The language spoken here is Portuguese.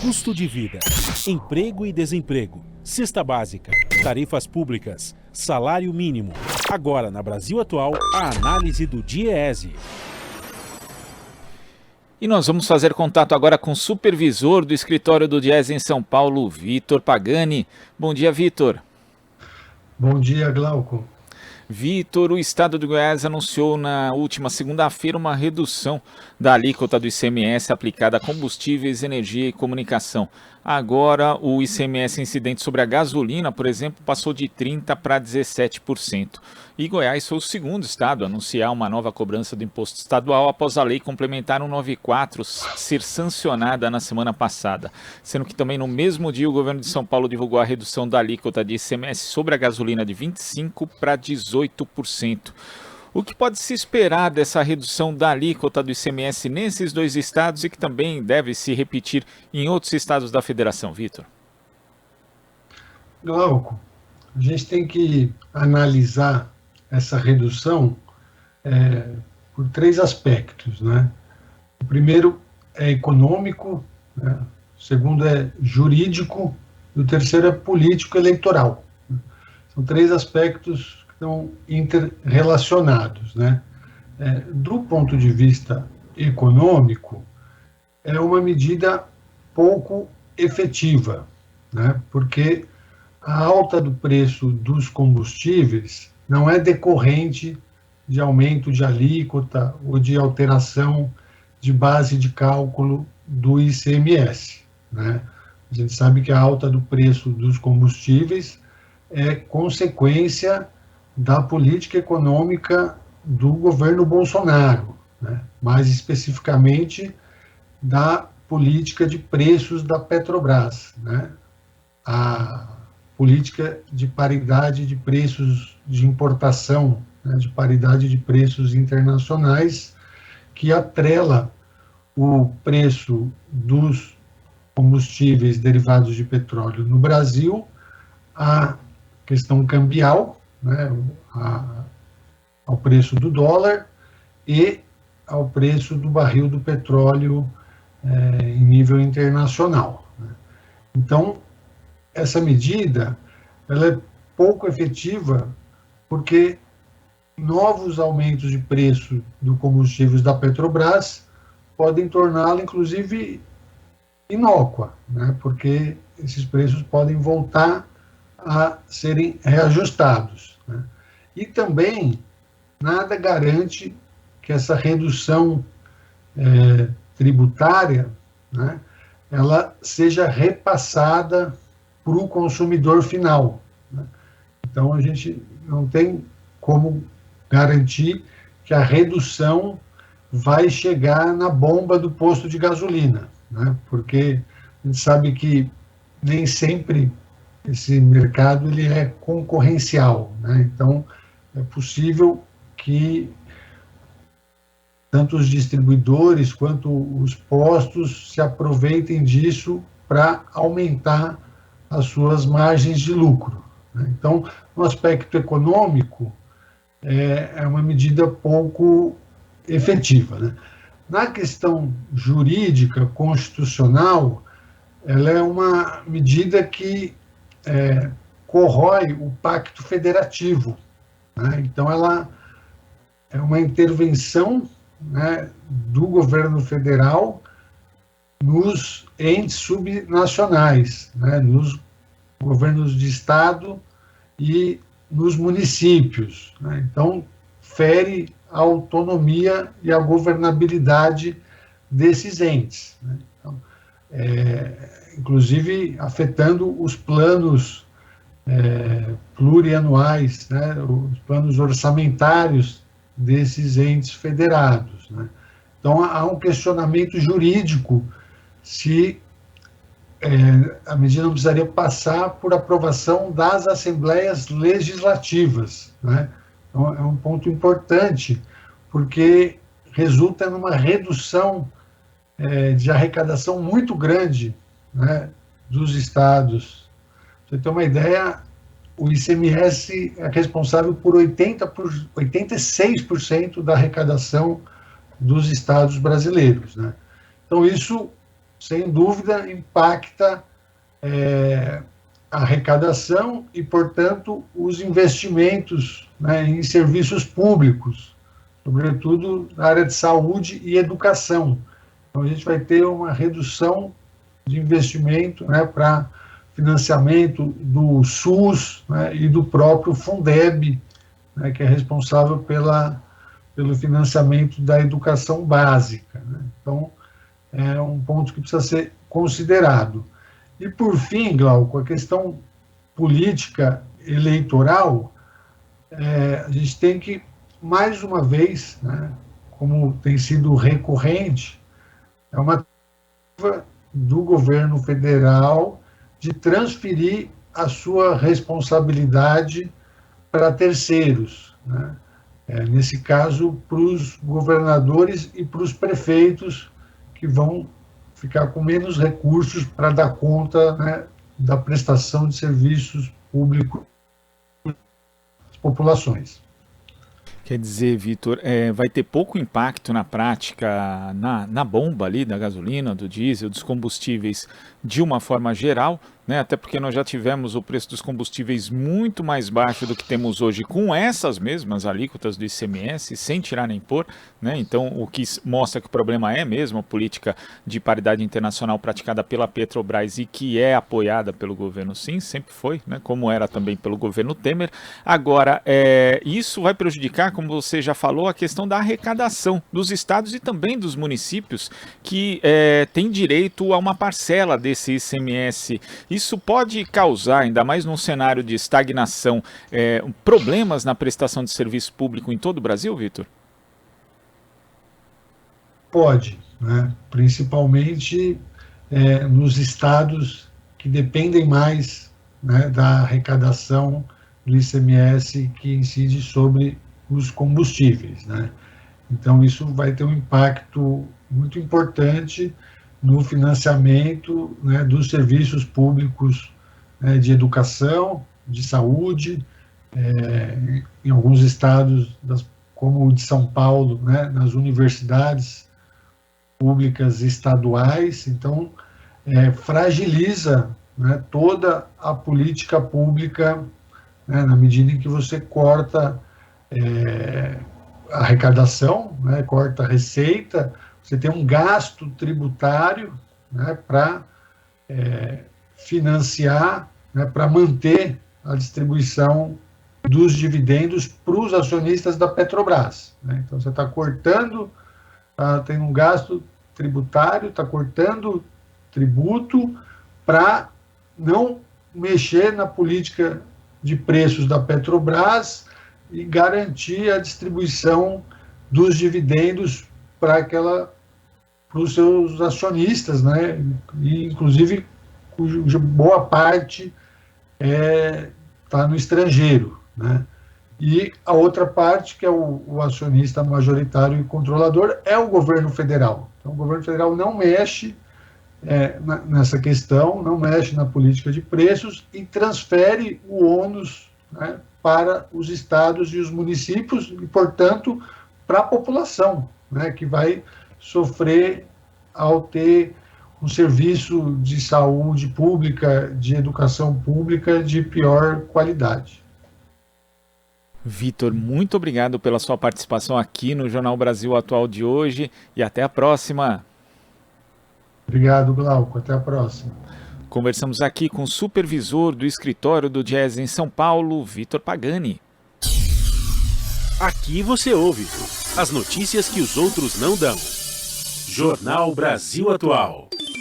Custo de vida, emprego e desemprego, cesta básica, tarifas públicas, salário mínimo. Agora, na Brasil Atual, a análise do DIEESE. E nós vamos fazer contato agora com o supervisor do escritório do DIEESE em São Paulo, Vitor Pagani. Bom dia, Vitor. Bom dia, Glauco. Vitor, o estado de Goiás anunciou na última segunda-feira uma redução da alíquota do ICMS aplicada a combustíveis, energia e comunicação. Agora, o ICMS incidente sobre a gasolina, por exemplo, passou de 30% para 17%. E Goiás foi o segundo estado a anunciar uma nova cobrança do imposto estadual após a lei complementar 194 ser sancionada na semana passada. Sendo que também no mesmo dia o governo de São Paulo divulgou a redução da alíquota de ICMS sobre a gasolina de 25% para 18%. O que pode se esperar dessa redução da alíquota do ICMS nesses dois estados e que também deve se repetir em outros estados da federação, Vitor? Glauco, a gente tem que analisar essa redução por três aspectos, né? O primeiro é econômico, né? O segundo é jurídico e o terceiro é político-eleitoral. São três aspectos que estão interrelacionados, né? Do ponto de vista econômico, é uma medida pouco efetiva, né? Porque a alta do preço dos combustíveis não é decorrente de aumento de alíquota ou de alteração de base de cálculo do ICMS, né? A gente sabe que a alta do preço dos combustíveis é consequência da política econômica do governo Bolsonaro, né? Mais especificamente da política de preços da Petrobras, né? A política de paridade de preços de importação, né, de paridade de preços internacionais, que atrela o preço dos combustíveis derivados de petróleo no Brasil à questão cambial, né, ao preço do dólar e ao preço do barril do petróleo em nível internacional, né. Então, essa medida ela é pouco efetiva porque novos aumentos de preço do combustíveis da Petrobras podem torná-la, inclusive, inócua, né? Porque esses preços podem voltar a serem reajustados, né? E também nada garante que essa redução tributária, né, ela seja repassada para o consumidor final, né? Então, a gente não tem como garantir que a redução vai chegar na bomba do posto de gasolina, né? Porque a gente sabe que nem sempre esse mercado ele é concorrencial, né? Então, é possível que tanto os distribuidores quanto os postos se aproveitem disso para aumentar as suas margens de lucro, né? Então, no aspecto econômico, é uma medida pouco efetiva, né? Na questão jurídica, constitucional, ela é uma medida que corrói o pacto federativo, né? Então, ela é uma intervenção, né, do governo federal nos entes subnacionais, né, nos governos de estado e nos municípios, né? Então, fere a autonomia e a governabilidade desses entes, né? Então, inclusive afetando os planos plurianuais, né, os planos orçamentários desses entes federados, né? Então, há um questionamento jurídico se a medida não precisaria passar por aprovação das assembleias legislativas, né? Então, é um ponto importante, porque resulta numa redução de arrecadação muito grande, né, dos estados. Pra você ter uma ideia, o ICMS é responsável por 86% da arrecadação dos estados brasileiros, né? Então, isso sem dúvida, impacta a arrecadação e, portanto, os investimentos, né, em serviços públicos, sobretudo na área de saúde e educação. Então, a gente vai ter uma redução de investimento, né, para financiamento do SUS, né, e do próprio Fundeb, né, que é responsável pelo financiamento da educação básica, né? Então, é um ponto que precisa ser considerado. E, por fim, Glauco, a questão política eleitoral, a gente tem que, mais uma vez, né, como tem sido recorrente, é uma tentativa do governo federal de transferir a sua responsabilidade para terceiros, né? Nesse caso, para os governadores e para os prefeitos, que vão ficar com menos recursos para dar conta, né, da prestação de serviços públicos às populações. Quer dizer, Vitor, vai ter pouco impacto na prática, na bomba ali da gasolina, do diesel, dos combustíveis de uma forma geral, né? Até porque nós já tivemos o preço dos combustíveis muito mais baixo do que temos hoje com essas mesmas alíquotas do ICMS, sem tirar nem pôr, né? Então, o que mostra que o problema é mesmo a política de paridade internacional praticada pela Petrobras e que é apoiada pelo governo, sim, sempre foi, né? Como era também pelo governo Temer. Agora, isso vai prejudicar, como você já falou, a questão da arrecadação dos estados e também dos municípios que têm direito a uma parcela desse ICMS. Isso pode causar, ainda mais num cenário de estagnação, problemas na prestação de serviço público em todo o Brasil, Vitor? Pode, né? Principalmente nos estados que dependem mais, né, da arrecadação do ICMS que incide sobre os combustíveis, né? Então, isso vai ter um impacto muito importante no financiamento, né, dos serviços públicos, né, de educação, de saúde, em alguns estados, como o de São Paulo, né, nas universidades públicas estaduais. Então, fragiliza, né, toda a política pública, né, na medida em que você corta a arrecadação, né, corta a receita, você tem um gasto tributário, né, para financiar, né, para manter a distribuição dos dividendos para os acionistas da Petrobras, né? Então, você está cortando, tem um gasto tributário, está cortando tributo para não mexer na política de preços da Petrobras e garantir a distribuição dos dividendos para os seus acionistas, né? E, inclusive, cuja boa parte está no estrangeiro, né? E a outra parte, que é o acionista majoritário e controlador, é o governo federal. Então, o governo federal não mexe nessa questão, não mexe na política de preços e transfere o ônus, né, para os estados e os municípios e, portanto, para a população, né, que vai sofrer ao ter um serviço de saúde pública, de educação pública de pior qualidade. Vitor, muito obrigado pela sua participação aqui no Jornal Brasil Atual de hoje e até a próxima. Obrigado, Glauco. Até a próxima. Conversamos aqui com o supervisor do escritório do Diese em São Paulo, Vitor Pagani. Aqui você ouve as notícias que os outros não dão. Jornal Brasil Atual.